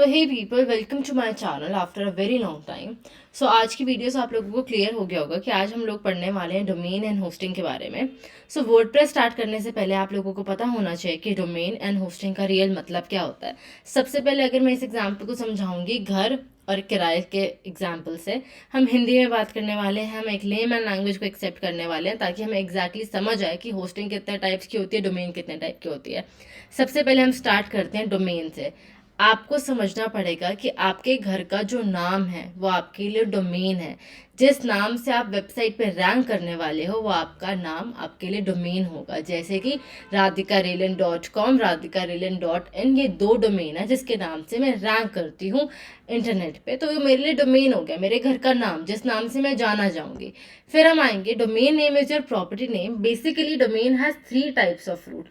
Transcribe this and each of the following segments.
So hey people, welcome to my channel after a very long time. So आज की video से आप लोगों को क्लियर हो गया होगा कि आज हम लोग पढ़ने वाले हैं डोमेन एंड होस्टिंग के बारे में। सो वर्डप्रेस स्टार्ट करने से पहले आप लोगों को पता होना चाहिए कि डोमेन एंड होस्टिंग का रियल मतलब क्या होता है। सबसे पहले अगर मैं इस एग्जाम्पल को समझाऊंगी घर और किराए के एग्जाम्पल से, हम हिंदी में बात करने वाले हैं, हम एक लेमैन लैंग्वेज को एक्सेप्ट करने वाले हैं ताकि हमें एग्जैक्टली समझ आए कि होस्टिंग कितने टाइप्स की होती है, डोमेन कितने टाइप की होती है। सबसे पहले हम स्टार्ट करते हैं डोमेन से। आपको समझना पड़ेगा कि आपके घर का जो नाम है वो आपके लिए डोमेन है। जिस नाम से आप वेबसाइट पे रैंक करने वाले हो वो आपका नाम आपके लिए डोमेन होगा। जैसे कि radhikarelan.com, radhikarelan.in, ये दो डोमेन है जिसके नाम से मैं रैंक करती हूँ इंटरनेट पे, तो ये मेरे लिए डोमेन हो गया, मेरे घर का नाम जिस नाम से मैं जाना जाऊंगी। फिर हम आएंगे domain name is your property name. Basically domain has 3 types of root.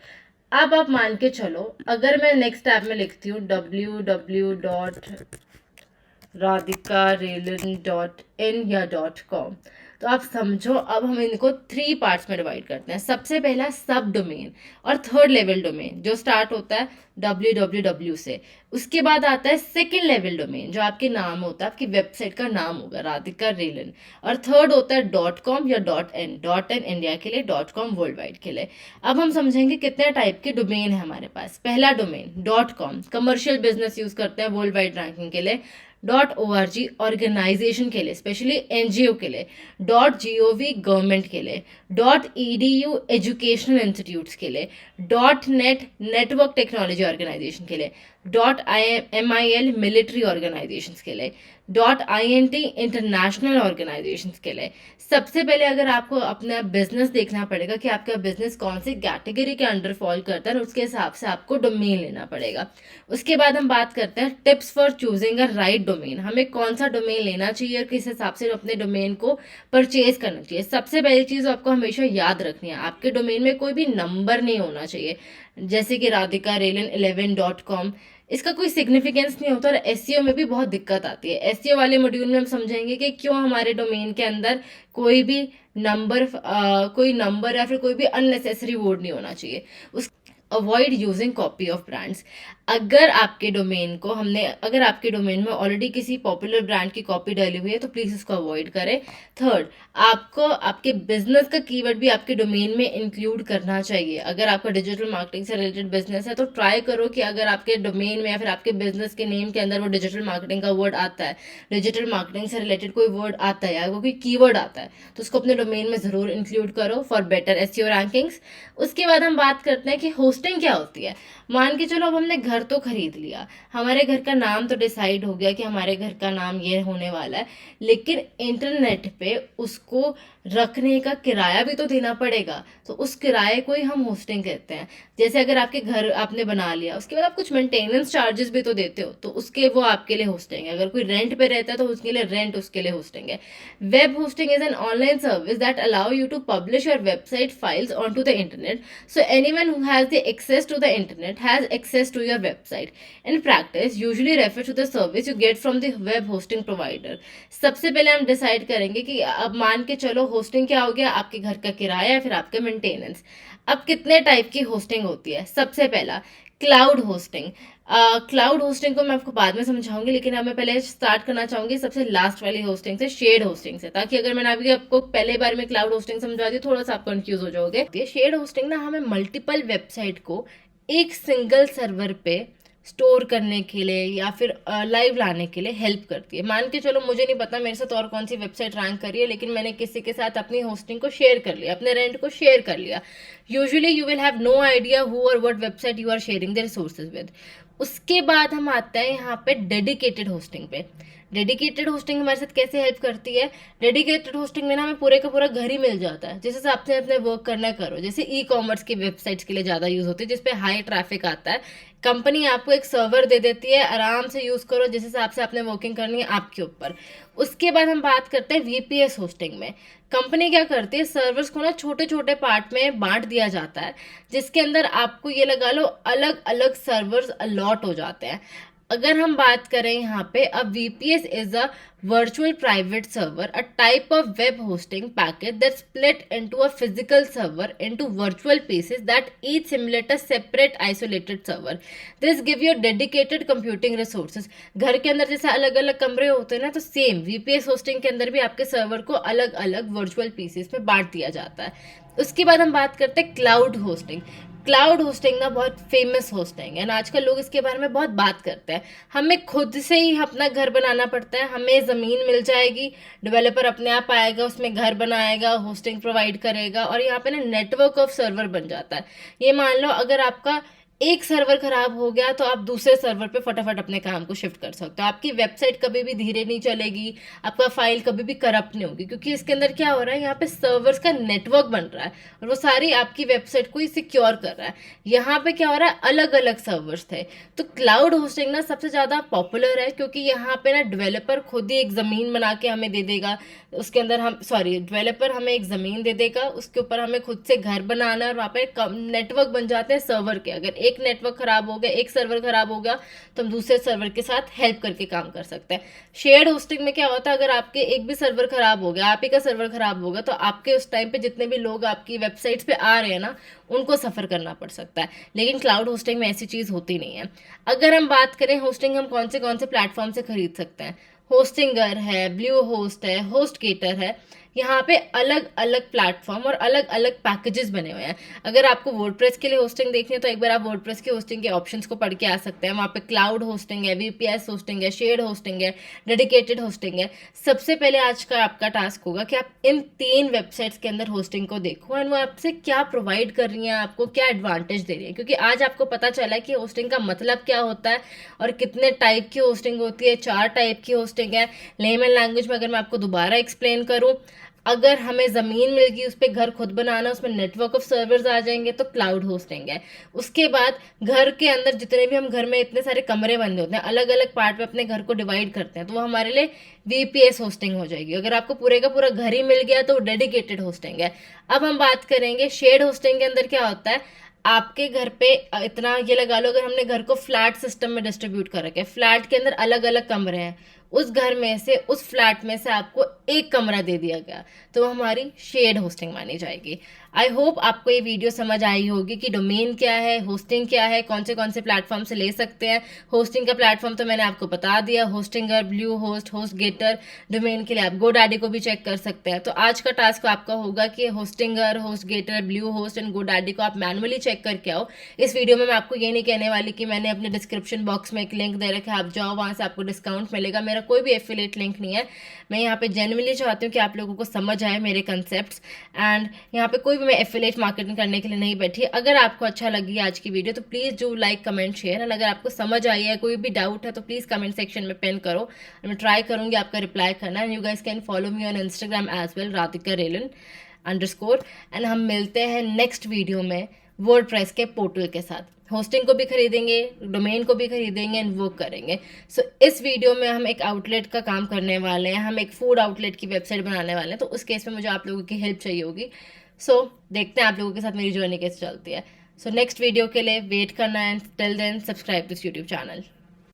अब आप मान के चलो, अगर मैं नेक्स्ट टैब में लिखती हूँ www.radhikarelan.in या .com, तो आप समझो अब हम इनको 3 पार्ट्स में डिवाइड करते हैं। सबसे पहला सब डोमेन और थर्ड लेवल डोमेन जो स्टार्ट होता है www से। उसके बाद आता है सेकेंड लेवल डोमेन जो आपके नाम होता है, आपकी वेबसाइट का नाम होगा राधिका रेलन। और थर्ड होता है .com या .in इंडिया के लिए, .com वर्ल्ड वाइड के लिए। अब हम समझेंगे कितने टाइप के डोमेन है हमारे पास। पहला domain .com, commercial business use करते हैं वर्ल्ड वाइड रैंकिंग के लिए। .org ऑर्गेनाइजेशन के लिए, स्पेशली एनजीओ के लिए। .gov गवर्नमेंट के लिए। .edu एजुकेशनल इंस्टीट्यूट्स के लिए। .net नेटवर्क टेक्नोलॉजी ऑर्गेनाइजेशन के लिए। .mil मिलिट्री ऑर्गेनाइजेशंस के लिए। .int इंटरनेशनल ऑर्गेनाइजेशंस के लिए। सबसे पहले अगर आपको अपना बिजनेस देखना पड़ेगा कि आपका बिजनेस कौन सी कैटेगरी के अंडर फॉल करता है, और उसके हिसाब से आपको डोमेन लेना पड़ेगा। उसके बाद हम बात करते हैं tips for choosing a right domain. हमें कौन सा डोमेन लेना चाहिए और किस हिसाब से अपने डोमेन को परचेज करना चाहिए। सबसे पहली चीज आपको हमेशा याद रखनी है, आपके डोमेन में कोई भी नंबर नहीं होना चाहिए। जैसे कि radhikarelan11.com, इसका कोई सिग्निफिकेंस नहीं होता और एसईओ में भी बहुत दिक्कत आती है। एसईओ वाले मॉड्यूल में हम समझेंगे कि क्यों हमारे डोमेन के अंदर कोई भी नंबर या फिर कोई भी अननेसेसरी वर्ड नहीं होना चाहिए। उस avoid using copy of brands. अगर आपके डोमेन में ऑलरेडी किसी पॉपुलर ब्रांड की कॉपी डाली हुई है तो प्लीज इसको अवॉइड करें। थर्ड, आपको आपके बिजनेस का कीवर्ड भी आपके डोमेन में इंक्लूड करना चाहिए। अगर आपका डिजिटल मार्केटिंग से रिलेटेड बिजनेस है तो ट्राई करो कि अगर आपके डोमेन में या फिर आपके बिजनेस के नेम के अंदर वो डिजिटल मार्केटिंग का वर्ड आता है, डिजिटल मार्केटिंग से रिलेटेड कोई वर्ड आता है या कोई कीवर्ड आता है, तो उसको अपने डोमेन में जरूर इंक्लूड करो फॉर बेटर एसईओ रैंकिंग्स। उसके बाद हम बात करते हैं कि होस्टिंग क्या होती है। मान के चलो अब हमने घर तो खरीद लिया, हमारे घर का नाम तो डिसाइड हो गया कि हमारे घर का नाम ये होने वाला है, लेकिन इंटरनेट पे उसको रखने का किराया भी तो देना पड़ेगा, तो उस किराए को ही हम होस्टिंग कहते हैं। जैसे अगर आपके घर आपने बना लिया, उसके बाद आप कुछ मेंटेनेंस चार्जेस भी तो देते हो, तो उसके वो आपके लिए होस्टिंग है। अगर कोई रेंट पे रहता है तो उसके लिए रेंट, उसके लिए होस्टिंग है। Web hosting is an online service that allow you to publish your website files on to the internet, so anyone who has the access to the internet has access to your website. In practice usually refer to the service you get from the web hosting provider. सबसे पहले हम decide करेंगे कि अब मान के चलो hosting क्या हो गया, आपके घर का किराया या फिर आपका मेंटेनेंस। अब कितने टाइप की होस्टिंग होती है। सबसे पहला क्लाउड होस्टिंग। क्लाउड होस्टिंग को मैं आपको बाद में समझाऊंगी, लेकिन अब मैं पहले स्टार्ट करना चाहूंगी सबसे लास्ट वाली होस्टिंग से, शेड होस्टिंग से, ताकि अगर मैंने अभी आपको पहले बार में क्लाउड होस्टिंग समझा दी थोड़ा सा आप कंफ्यूज हो जाओगे। शेड होस्टिंग ना हमें मल्टीपल वेबसाइट को एक सिंगल सर्वर पे स्टोर करने के लिए या फिर लाइव लाने के लिए हेल्प करती है। मान के चलो मुझे नहीं पता मेरे साथ और कौन सी वेबसाइट रैंक करी है, लेकिन मैंने किसी के साथ अपनी होस्टिंग को शेयर कर लिया, अपने रेंट को शेयर कर लिया। Usually you will have no idea who और what website you are sharing the resources with. उसके बाद हम आते हैं यहाँ पे डेडिकेटेड होस्टिंग पे। डेडिकेटेड होस्टिंग हमारे साथ कैसे हेल्प करती है। डेडिकेटेड होस्टिंग में ना हमें पूरे का पूरा घर ही मिल जाता है, जिस हिसाब से अपने वर्क करना करो। जैसे ई कॉमर्स की वेबसाइट्स के लिए ज्यादा यूज होती है जिसपे हाई ट्रैफिक आता है, कंपनी आपको एक सर्वर दे देती है, आराम से यूज करो जिस हिसाब से आपने वर्किंग करनी है आपके ऊपर। उसके बाद हम बात करते हैं वीपीएस होस्टिंग में। कंपनी क्या करती है, सर्वर्स को ना छोटे छोटे पार्ट में बांट दिया जाता है, जिसके अंदर आपको ये लगा लो अलग अलग सर्वर्स अलॉट हो जाते हैं। अगर हम बात करें यहाँ पे, अ VPS is a virtual private server, a type of web hosting package that split into a physical server into virtual pieces that each simulate a separate isolated server. This give you dedicated computing resources. घर के अंदर जैसे अलग अलग कमरे होते हैं ना, तो सेम VPS hosting के अंदर भी आपके सर्वर को अलग अलग virtual pieces में बांट दिया जाता है. उसके बाद हम बात करते हैं क्लाउड होस्टिंग. क्लाउड होस्टिंग ना बहुत फेमस होस्टिंग है, आजकल लोग इसके बारे में बहुत बात करते हैं. हमें खुद से ही अपना घर बनाना पड़ता है. हमें ज़मीन मिल जाएगी, डेवलपर अपने आप आएगा, उसमें घर बनाएगा, होस्टिंग प्रोवाइड करेगा, और यहाँ पे ना नेटवर्क ऑफ सर्वर बन जाता है. ये मान लो अगर आपका एक सर्वर खराब हो गया तो आप दूसरे सर्वर पे फटाफट अपने काम को शिफ्ट कर सकते हो. आपकी वेबसाइट कभी भी धीरे नहीं चलेगी, आपका फाइल कभी भी करप्ट नहीं होगी, क्योंकि इसके अंदर क्या हो रहा है, यहाँ पे सर्वर्स का नेटवर्क बन रहा है और वो सारी आपकी वेबसाइट को ही सिक्योर कर रहा है. यहाँ पे क्या हो रहा है, अलग अलग सर्वर्स थे. तो क्लाउड होस्टिंग ना सबसे ज़्यादा पॉपुलर है, क्योंकि यहाँ पे ना डेवलपर खुद ही एक ज़मीन बना के हमें दे देगा. उसके अंदर डेवलपर हमें एक ज़मीन दे देगा, उसके ऊपर हमें खुद से घर बनाना है, और वहाँ पे नेटवर्क बन जाते हैं सर्वर के. अगर एक नेटवर्क खराब हो गया, एक सर्वर खराब हो गया, तो हम दूसरे सर्वर के साथ हेल्प करके काम कर सकते हैं. शेयर्ड होस्टिंग में क्या होता है, अगर आपके एक भी सर्वर खराब हो गया, आप ही का सर्वर खराब हो गया, तो आपके उस टाइम पे जितने भी लोग आपकी वेबसाइट्स पे आ रहे हैं ना, उनको सफ़र करना पड़ सकता है. लेकिन क्लाउड होस्टिंग में ऐसी चीज़ होती नहीं है. अगर हम बात करें होस्टिंग हम कौन से प्लेटफॉर्म से खरीद सकते हैं, होस्टिंगर है, ब्लू होस्ट है, होस्टगेटर है. यहाँ पे अलग अलग प्लेटफॉर्म और अलग अलग पैकेजेस बने हुए हैं. अगर आपको वर्डप्रेस के लिए होस्टिंग देखनी है तो एक बार आप वर्डप्रेस की होस्टिंग के ऑप्शंस को पढ़ के आ सकते हैं. वहाँ पे क्लाउड होस्टिंग है, VPS होस्टिंग है, शेयर्ड होस्टिंग है, डेडिकेटेड होस्टिंग है. सबसे पहले आज का आपका टास्क होगा कि आप इन 3 वेबसाइट्स के अंदर होस्टिंग को देखो एंड वो आपसे क्या प्रोवाइड कर रही हैं, आपको क्या एडवांटेज दे रही है. क्योंकि आज आपको पता चला है कि होस्टिंग का मतलब क्या होता है और कितने टाइप की होस्टिंग होती है. 4 टाइप की होस्टिंग है. लेमन लैंग्वेज में अगर मैं आपको दोबारा एक्सप्लेन करूँ, अगर हमें ज़मीन मिल गई, उस पर घर खुद बनाना, उसमें नेटवर्क ऑफ सर्वर्स आ जाएंगे, तो क्लाउड होस्टिंग है. उसके बाद घर के अंदर जितने भी हम घर में इतने सारे कमरे बंद होते हैं, अलग अलग पार्ट में अपने घर को डिवाइड करते हैं, तो वो हमारे लिए VPS होस्टिंग हो जाएगी. अगर आपको पूरे का पूरा घर ही मिल गया तो वो डेडिकेटेड होस्टिंग है. अब हम बात करेंगे शेयर्ड होस्टिंग के अंदर क्या होता है. आपके घर पे इतना ये लगा लो, अगर हमने घर को फ्लैट सिस्टम में डिस्ट्रीब्यूट कर रखे, फ्लैट के अंदर अलग अलग कमरे हैं, उस घर में से, उस फ्लैट में से आपको एक कमरा दे दिया गया, तो हमारी शेयर्ड होस्टिंग मानी जाएगी. आई होप आपको ये वीडियो समझ आई होगी कि डोमेन क्या है, होस्टिंग क्या है, कौन से प्लेटफॉर्म से ले सकते हैं. होस्टिंग का प्लेटफॉर्म तो मैंने आपको बता दिया, Hostinger, blue host, HostGator. Domain के लिए आप GoDaddy को भी चेक कर सकते हैं. तो आज का टास्क आपका होगा कि Hostinger, HostGator, blue host and GoDaddy को आप मैनुअली चेक करके आओ. इस वीडियो में मैं आपको ये नहीं कहने वाली कि मैंने अपने डिस्क्रिप्शन बॉक्स में एक लिंक दे रखा है, आप जाओ वहाँ से आपको डिस्काउंट मिलेगा. मेरा कोई भी एफिलिएट लिंक नहीं है. मैं यहाँ पे जेन्युइनली चाहती हूँ कि आप लोगों को समझ आए मेरे कंसेप्ट्स, एंड यहाँ पे कोई भी मैं एफिलिएट मार्केटिंग करने के लिए नहीं बैठी. अगर आपको अच्छा लगी आज की वीडियो तो please do like, comment, share. And अगर आपको समझ आई है, कोई भी डाउट है, तो प्लीज़ कमेंट सेक्शन में पिन करो. मैं ट्राई करूँगी आपका रिप्लाई करना. And you guys can follow me on Instagram as well, Radhika_Relan_. And हम मिलते हैं नेक्स्ट वीडियो में वर्डप्रेस के पोर्टल के साथ. होस्टिंग को भी खरीदेंगे, डोमेन को भी खरीदेंगे एंड वर्क करेंगे. सो इस वीडियो में हम एक आउटलेट का काम करने वाले हैं. हम एक फूड आउटलेट की वेबसाइट बनाने वाले हैं. तो उस केस में मुझे आप लोगों की हेल्प चाहिए होगी. सो देखते हैं आप लोगों के साथ मेरी जर्नी कैसे चलती है. सो नेक्स्ट वीडियो के लिए वेट करना है. Till then subscribe this YouTube channel.